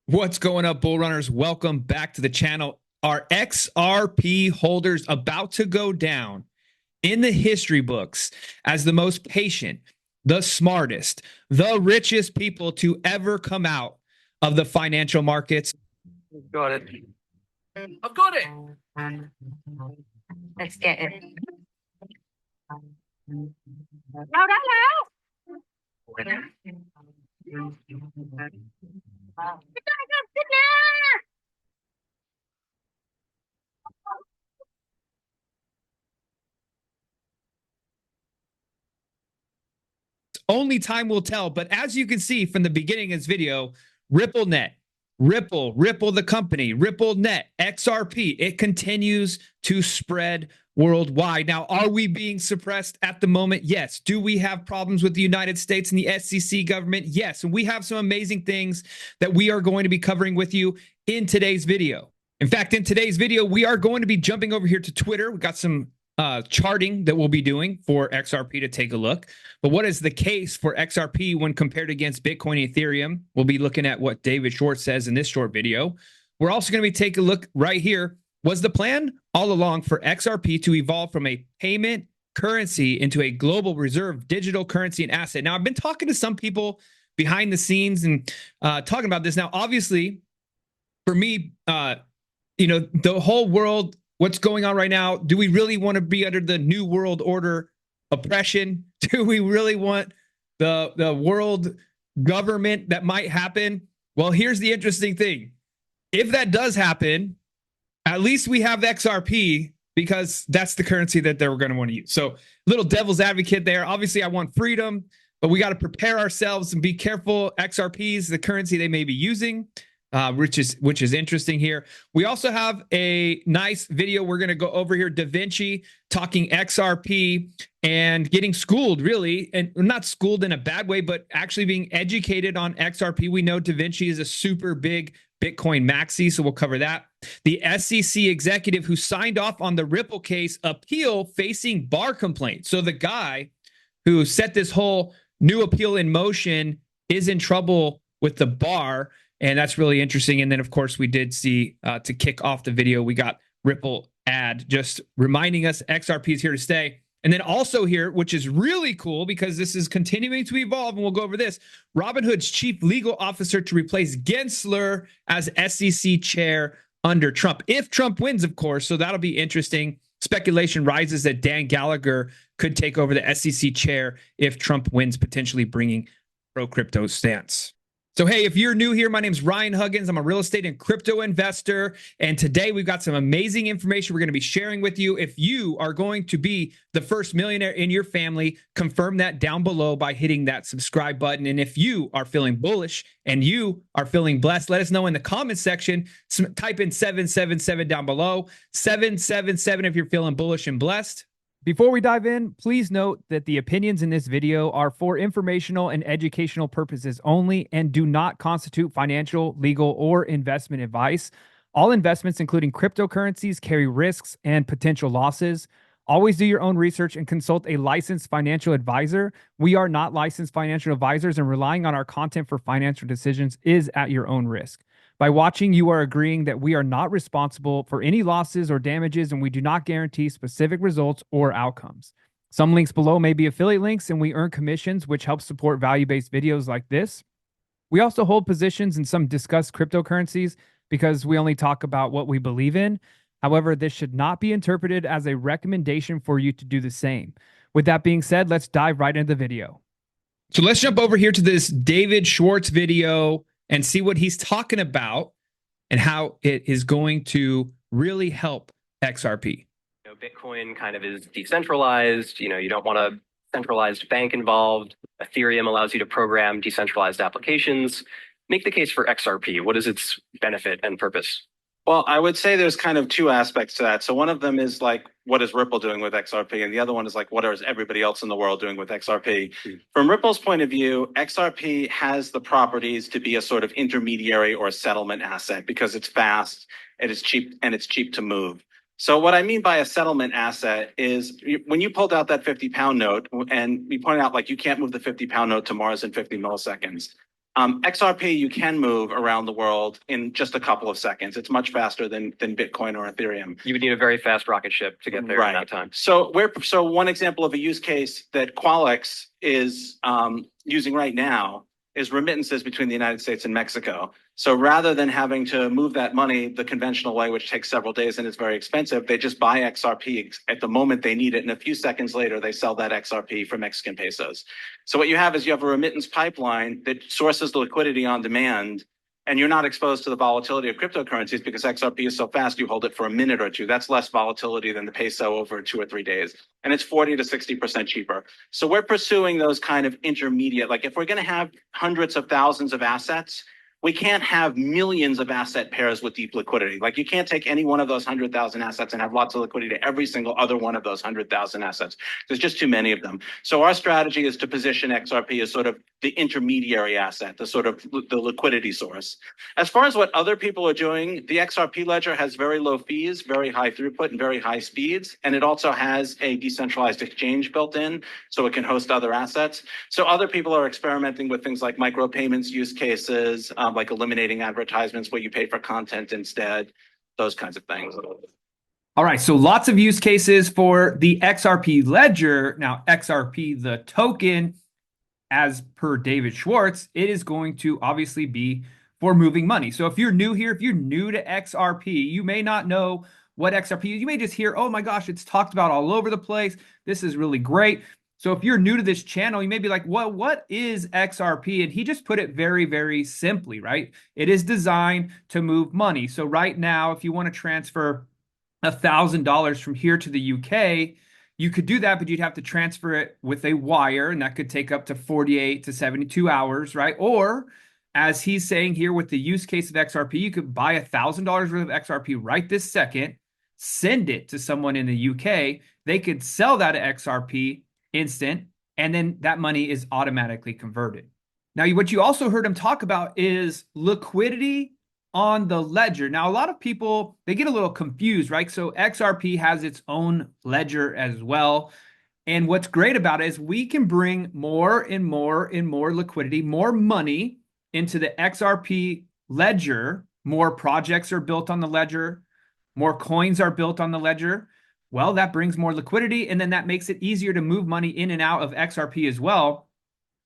What's going up, bull runners? Welcome back to the channel. Our XRP holders about to go down in the history books as the most patient, the smartest, the richest people to ever come out of the financial markets. Got it. I've got it. Let's get it. Only time will tell. But as you can see from the beginning of this video, RippleNet, Ripple the company, RippleNet, XRP, it continues to spread worldwide. Now, are we being suppressed at the moment? Yes. Do we have problems with the United States and the SEC government? Yes. And we have some amazing things that we are going to be covering with you in today's video. In fact, in today's video, we are going to be jumping over here to Twitter. We got some charting that we'll be doing for XRP to take a look. But what is the case for XRP when compared against Bitcoin and Ethereum? We'll be looking at what David Short says in this short video. We're also going to be taking a look right here. Was the plan all along for XRP to evolve from a payment currency into a global reserve digital currency and asset? Now, I've been talking to some people behind the scenes and talking about this. Now, obviously, for me, the whole world, what's going on right now, do we really want to be under the New World Order oppression? Do we really want the world government that might happen? Well, here's the interesting thing. If that does happen, at least we have XRP because that's the currency that they're going to want to use. So little devil's advocate there. Obviously, I want freedom, but we got to prepare ourselves and be careful. XRP is the currency they may be using. Which is interesting here. We also have a nice video we're going to go over here. Da Vinci talking XRP and getting schooled, really, and not schooled in a bad way, but actually being educated on XRP. We know Da Vinci is a super big Bitcoin maxi, so we'll cover that. The SEC executive who signed off on the Ripple case appeal facing bar complaint. So the guy who set this whole new appeal in motion is in trouble with the bar. And that's really interesting. And then, of course, we did see to kick off the video, we got Ripple ad just reminding us XRP is here to stay. And then also here, which is really cool because this is continuing to evolve, and we'll go over this, Robinhood's chief legal officer to replace Gensler as SEC chair under Trump. If Trump wins, of course, so that'll be interesting. Speculation rises that Dan Gallagher could take over the SEC chair if Trump wins, potentially bringing pro-crypto stance. So, hey, if you're new here, my name's Ryan Huggins. I'm a real estate and crypto investor. And today we've got some amazing information we're going to be sharing with you. If you are going to be the first millionaire in your family, confirm that down below by hitting that subscribe button. And if you are feeling bullish and you are feeling blessed, let us know in the comments section. Type in 777 down below. 777 if you're feeling bullish and blessed. Before we dive in, please note that the opinions in this video are for informational and educational purposes only and do not constitute financial, legal, or investment advice. All investments, including cryptocurrencies, carry risks and potential losses. Always do your own research and consult a licensed financial advisor. We are not licensed financial advisors, and relying on our content for financial decisions is at your own risk. By watching, you are agreeing that we are not responsible for any losses or damages, and we do not guarantee specific results or outcomes. Some links below may be affiliate links, and we earn commissions, which helps support value-based videos like this. We also hold positions in some discussed cryptocurrencies because we only talk about what we believe in. However, this should not be interpreted as a recommendation for you to do the same. With that being said, let's dive right into the video. So let's jump over here to this David Schwartz video and see what he's talking about and how it is going to really help XRP. Bitcoin kind of is decentralized. You don't want a centralized bank involved. Ethereum allows you to program decentralized applications. Make the case for XRP. What is its benefit and purpose? Well, I would say there's kind of two aspects to that. So one of them is like, what is Ripple doing with XRP? And the other one is like, what is everybody else in the world doing with XRP? From Ripple's point of view, XRP has the properties to be a sort of intermediary or a settlement asset because it's fast, it is cheap, and it's cheap to move. So what I mean by a settlement asset is when you pulled out that 50-pound note and we pointed out like you can't move the 50-pound note to Mars in 50 milliseconds. XRP you can move around the world in just a couple of seconds. It's much faster than Bitcoin or Ethereum. You would need a very fast rocket ship to get there in that time. So one example of a use case that Qualix is using right now is remittances between the United States and Mexico. So rather than having to move that money the conventional way, which takes several days and is very expensive, they just buy XRP at the moment they need it. And a few seconds later, they sell that XRP for Mexican pesos. So what you have is you have a remittance pipeline that sources the liquidity on demand, and you're not exposed to the volatility of cryptocurrencies because XRP is so fast, you hold it for a minute or two. That's less volatility than the peso over 2 or 3 days. And it's 40 to 60% cheaper. So we're pursuing those kind of intermediate, like if we're going to have hundreds of thousands of assets, we can't have millions of asset pairs with deep liquidity. Like you can't take any one of those 100,000 assets and have lots of liquidity to every single other one of those 100,000 assets. There's just too many of them. So our strategy is to position XRP as sort of the intermediary asset, the sort of the liquidity source. As far as what other people are doing, the XRP ledger has very low fees, very high throughput, and very high speeds. And it also has a decentralized exchange built in, so it can host other assets. So other people are experimenting with things like micropayments use cases, like eliminating advertisements where you pay for content instead, those kinds of things. All right, so lots of use cases for the XRP ledger. Now, XRP, the token, as per David Schwartz, it is going to obviously be for moving money. So if you're new here, if you're new to XRP, you may not know what XRP is. You may just hear, oh my gosh, it's talked about all over the place. This is really great. So if you're new to this channel, you may be like, well, what is XRP? And he just put it very, very simply, right? It is designed to move money. So right now, if you want to transfer $1,000 from here to the UK, you could do that, but you'd have to transfer it with a wire, and that could take up to 48 to 72 hours, right? Or as he's saying here with the use case of XRP, you could buy $1,000 worth of XRP right this second, send it to someone in the UK. They could sell that XRP instant, and then that money is automatically converted. Now, what you also heard him talk about is liquidity on the ledger. Now, a lot of people, they get a little confused, right? So XRP has its own ledger as well. And what's great about it is we can bring more and more and more liquidity, more money into the XRP ledger. More projects are built on the ledger. More coins are built on the ledger. Well, that brings more liquidity, and then that makes it easier to move money in and out of XRP as well.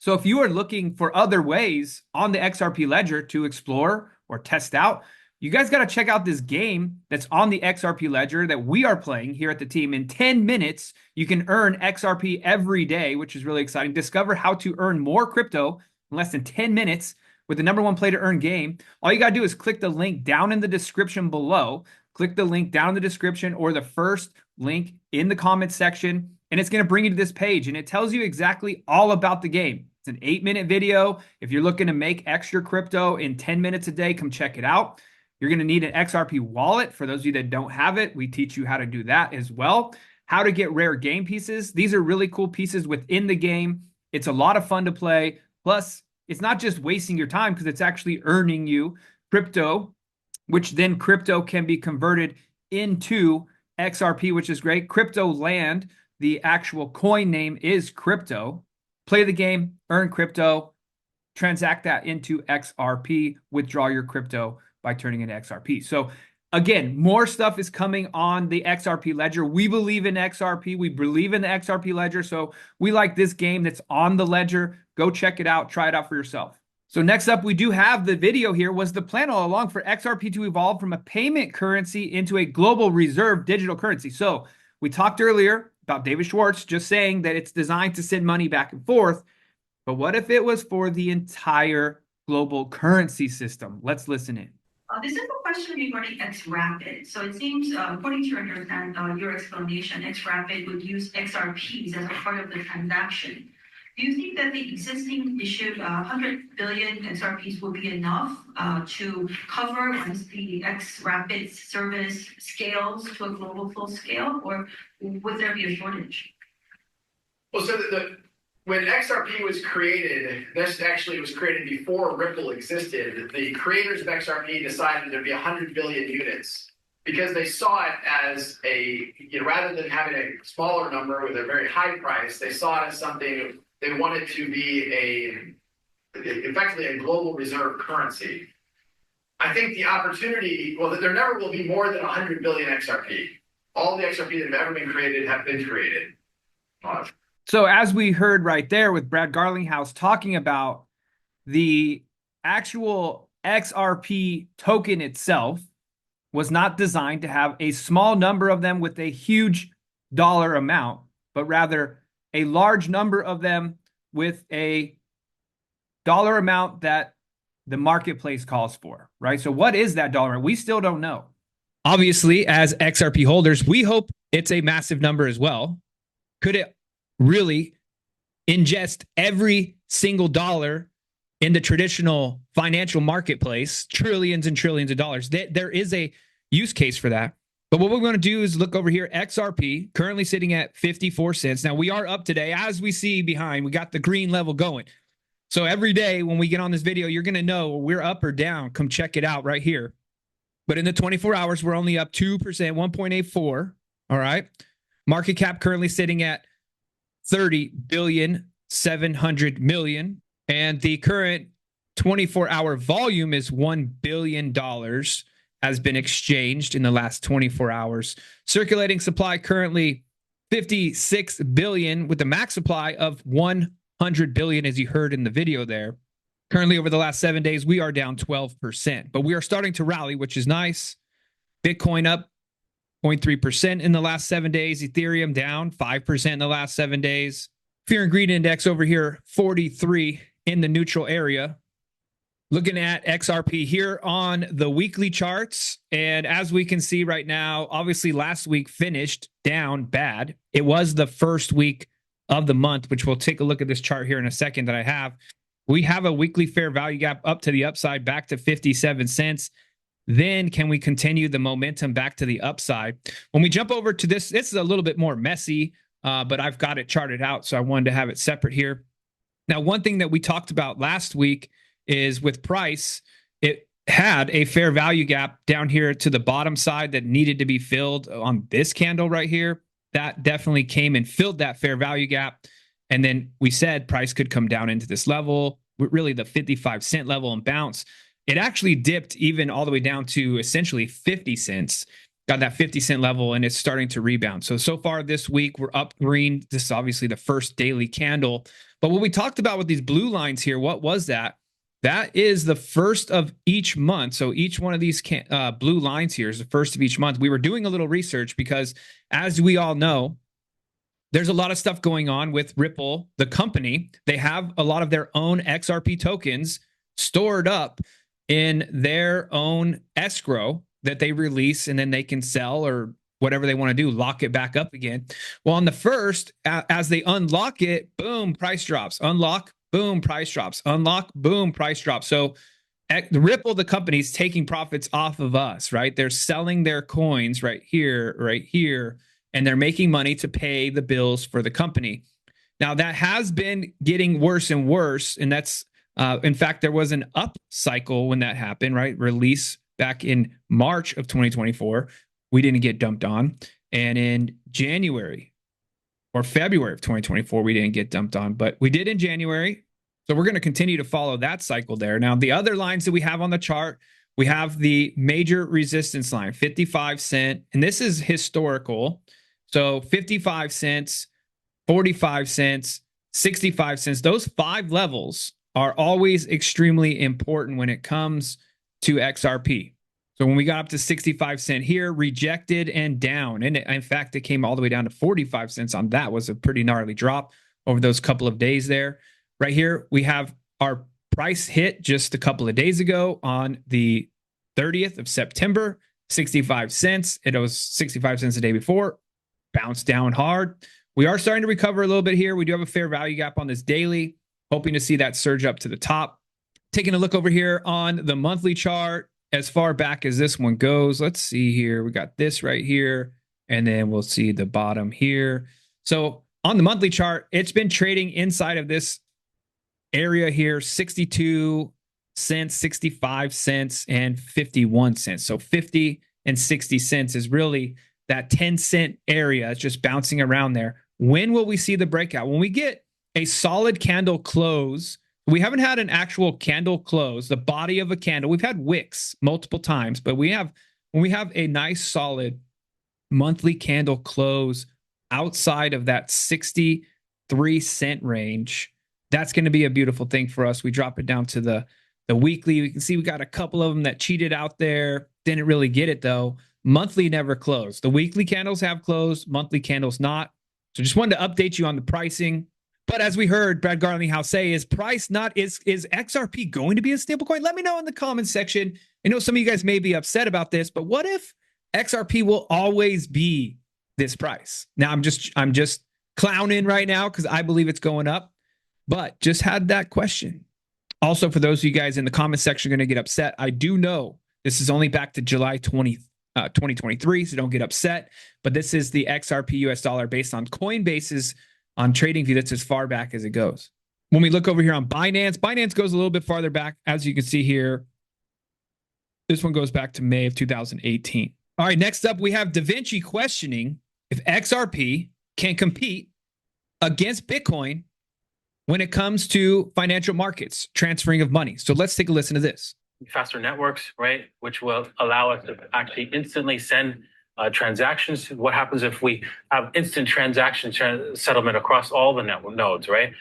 So if you are looking for other ways on the XRP ledger to explore or test out, you guys got to check out this game that's on the XRP ledger that we are playing here at the team. In 10 minutes, you can earn XRP every day, which is really exciting. Discover how to earn more crypto in less than 10 minutes with the #1 play to earn game. All you got to do is click the link down in the description below. Click the link down in the description or the first link in the comment section, and it's going to bring you to this page, and it tells you exactly all about the game. It's an 8-minute video. If you're looking to make extra crypto in 10 minutes a day, come check it out. You're going to need an XRP wallet. For those of you that don't have it, we teach you how to do that as well. How to get rare game pieces. These are really cool pieces within the game. It's a lot of fun to play. Plus, it's not just wasting your time because it's actually earning you crypto, which then crypto can be converted into XRP, which is great. Crypto Land, the actual coin name is crypto. Play the game, earn crypto, transact that into XRP, withdraw your crypto by turning into XRP. So again, more stuff is coming on the XRP ledger. We believe in XRP. We believe in the XRP ledger. So we like this game that's on the ledger. Go check it out. Try it out for yourself. So next up, we do have the video here. Was the plan all along for XRP to evolve from a payment currency into a global reserve digital currency? So we talked earlier about David Schwartz just saying that it's designed to send money back and forth. But what if it was for the entire global currency system? Let's listen in. This is a question regarding XRapid. So it seems, according to your explanation, XRapid would use XRPs as a part of the transaction. Do you think that the existing issued 100 billion XRPs will be enough to cover once the XRapid service scales to a global full scale, or would there be a shortage? Well, so when XRP was created, this actually was created before Ripple existed. The creators of XRP decided there'd be 100 billion units because they saw it as rather than having a smaller number with a very high price, they saw it as something they wanted to be effectively a global reserve currency. I think the opportunity, well, there never will be more than 100 billion XRP. All the XRP that have ever been created have been created. So as we heard right there with Brad Garlinghouse talking about the actual XRP token itself was not designed to have a small number of them with a huge dollar amount, but rather a large number of them with a dollar amount that the marketplace calls for, right? So what is that dollar amount? We still don't know. Obviously, as XRP holders, we hope it's a massive number as well. Could it really ingest every single dollar in the traditional financial marketplace, trillions and trillions of dollars? There is a use case for that. But what we're going to do is look over here. XRP currently sitting at 54 cents. Now we are up today, as we see behind, we got the green level going. So every day when we get on this video, you're going to know we're up or down. Come check it out right here. But in the 24 hours, we're only up 2%, 1.84. All right. Market cap currently sitting at 30,700,000,000. And the current 24-hour volume is $1 billion has been exchanged in the last 24 hours. Circulating supply currently 56 billion with a max supply of 100 billion, as you heard in the video there. Currently, over the last 7 days, we are down 12%, but we are starting to rally, which is nice. Bitcoin up 0.3% in the last 7 days. Ethereum down 5% in the last 7 days. Fear and greed index over here, 43 in the neutral area. Looking at XRP here on the weekly charts. And as we can see right now, obviously last week finished down bad. It was the first week of the month, which we'll take a look at this chart here in a second that I have. We have a weekly fair value gap up to the upside, back to 57 cents. Then can we continue the momentum back to the upside? When we jump over to this is a little bit more messy, but I've got it charted out, so I wanted to have it separate here. Now, one thing that we talked about last week is with price, it had a fair value gap down here to the bottom side that needed to be filled on this candle right here. That definitely came and filled that fair value gap. And then we said price could come down into this level, really the 55 cent level, and bounce. It actually dipped even all the way down to essentially 50 cents. Got that 50-cent level, and it's starting to rebound. So far this week, we're up green. This is obviously the first daily candle. But what we talked about with these blue lines here, what was that? That is the first of each month. So each one of these blue lines here is the first of each month. We were doing a little research because, as we all know, there's a lot of stuff going on with Ripple, the company. They have a lot of their own XRP tokens stored up in their own escrow that they release, and then they can sell or whatever they want to do, lock it back up again. Well, on the first, as they unlock it, boom, price drops. Unlock, boom, price drops. Unlock, boom, price drops. So the Ripple, the company, is taking profits off of us, right? They're selling their coins right here, and they're making money to pay the bills for the company. Now, that has been getting worse and worse, and that's, in fact, there was an up cycle when that happened, right? Release back in March of 2024. We didn't get dumped on. And in January or February of 2024, we didn't get dumped on, but we did in January. So we're going to continue to follow that cycle there. Now, the other lines that we have on the chart, we have the major resistance line, 55 cent, and this is historical. So 55 cents, 45 cents, 65 cents, those 5 levels are always extremely important when it comes to XRP. So when we got up to 65 cent here, rejected and down. And in fact, it came all the way down to 45 cents on that. Was a pretty gnarly drop over those couple of days there. Right here, we have our price hit just a couple of days ago on the 30th of September, 65 cents. It was 65 cents the day before, bounced down hard. We are starting to recover a little bit here. We do have a fair value gap on this daily, hoping to see that surge up to the top. Taking a look over here on the monthly chart, as far back as this one goes, let's see here. We got this right here, and then we'll see the bottom here. So on the monthly chart, it's been trading inside of this area here, 62 cents, 65 cents, and 51 cents. So 50 and 60 cents is really that 10-cent area. It's just bouncing around there. When will we see the breakout? When we get a solid candle close We haven't had an actual candle close, the body of a candle. We've had wicks multiple times, but when we have a nice solid monthly candle close outside of that 63-cent range, that's going to be a beautiful thing for us. We drop it down to the weekly. We can see we got a couple of them that cheated out there. Didn't really get it though. Monthly never closed. The weekly candles have closed, monthly candles not. So just wanted to update you on the pricing. But as we heard Brad Garlinghouse say, is XRP going to be a stablecoin? Let me know in the comments section. I know some of you guys may be upset about this, but what if XRP will always be this price? Now I'm just clowning right now because I believe it's going up, but just had that question. Also, for those of you guys in the comment section going to get upset, I do know this is only back to July 2023, so don't get upset. But this is the XRP US dollar based on Coinbase's on TradingView. That's as far back as it goes. When we look over here on Binance, Binance goes a little bit farther back. As you can see here, this one goes back to May of 2018. All right, next up, we have Da Vinci questioning if XRP can compete against Bitcoin when it comes to financial markets, transferring of money. So let's take a listen to this. Faster networks, right, which will allow us to actually instantly send transactions. What happens if we have instant transaction settlement across all the network nodes, right?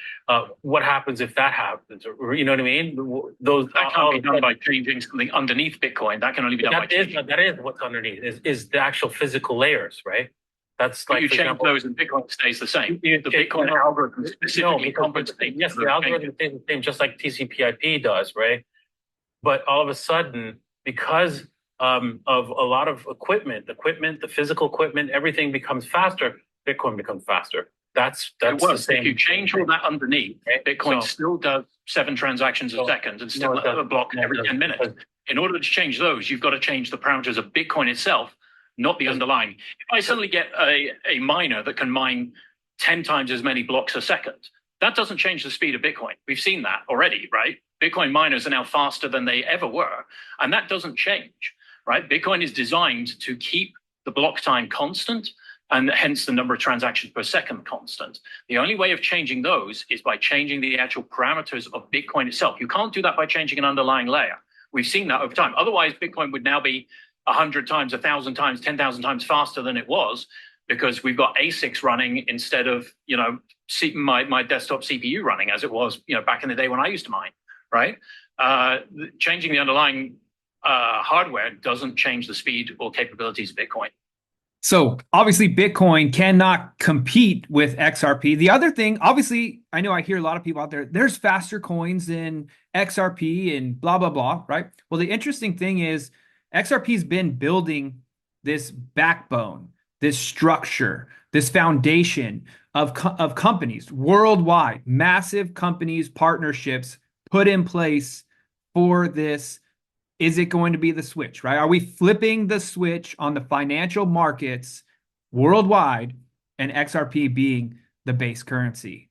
What happens if that happens? You know what I mean? That can't be done by changing something underneath Bitcoin. That can only be done by changing. That is what's underneath, is the actual physical layers, right? That's But like, you for change example, those and Bitcoin stays the same. The Bitcoin algorithm specifically compensates. yes, for the those algorithm changes. stays the same, just like TCP/IP does, right? But all of a sudden, because of a lot of equipment, the physical equipment, everything becomes faster. Bitcoin becomes faster. That's It the works. same. If you change all that underneath, Bitcoin still does 7 transactions a second and still No, it doesn't. a block No, it every doesn't. 10 minutes. In order to change those, you've got to change the parameters of Bitcoin itself, not the underlying. If I suddenly get a miner that can mine 10 times as many blocks a second, that doesn't change the speed of Bitcoin. We've seen that already, right? Bitcoin miners are now faster than they ever were, and that doesn't change, right? Bitcoin is designed to keep the block time constant, and hence the number of transactions per second constant. The only way of changing those is by changing the actual parameters of Bitcoin itself. You can't do that by changing an underlying layer. We've seen that over time. Otherwise, Bitcoin would now be 100 times, 1,000 times, 10,000 times faster than it was, because we've got ASICs running instead of, my desktop CPU running as it was, back in the day when I used to mine, right? Changing the underlying hardware doesn't change the speed or capabilities of Bitcoin. So obviously Bitcoin cannot compete with XRP. The other thing, obviously, I know I hear a lot of people out there, there's faster coins than XRP and blah, blah, blah, right? Well, the interesting thing is XRP's been building this backbone, this structure, this foundation of companies worldwide, massive companies, partnerships put in place for this. Is it going to be the switch, right? Are we flipping the switch on the financial markets worldwide and XRP being the base currency?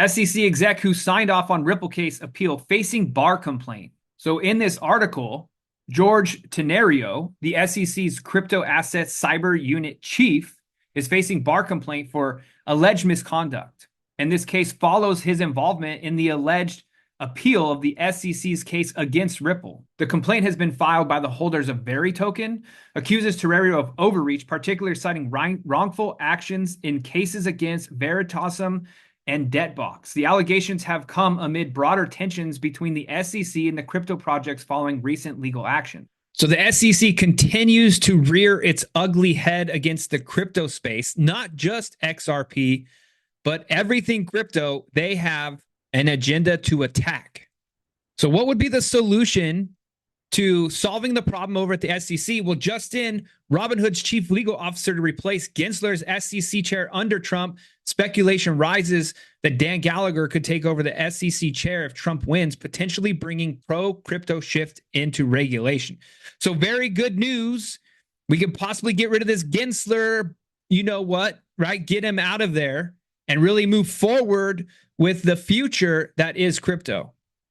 SEC exec who signed off on Ripple case appeal facing bar complaint. So in this article, George Tenario, the SEC's crypto assets cyber unit chief, is facing bar complaint for alleged misconduct. And this case follows his involvement in the alleged appeal of the SEC's case against Ripple. The complaint has been filed by the holders of Veri Token, accuses Terrario of overreach, particularly citing wrongful actions in cases against Veritasum and Debtbox. The allegations have come amid broader tensions between the SEC and the crypto projects following recent legal action. So the SEC continues to rear its ugly head against the crypto space, not just XRP, but everything crypto. They have an agenda to attack. So what would be the solution to solving the problem over at the SEC? Well, just in, Robinhood's chief legal officer to replace Gensler's SEC chair under Trump. Speculation rises that Dan Gallagher could take over the SEC chair if Trump wins, potentially bringing pro-crypto shift into regulation. So very good news. We could possibly get rid of this Gensler, right? Get him out of there and really move forward with the future that is crypto.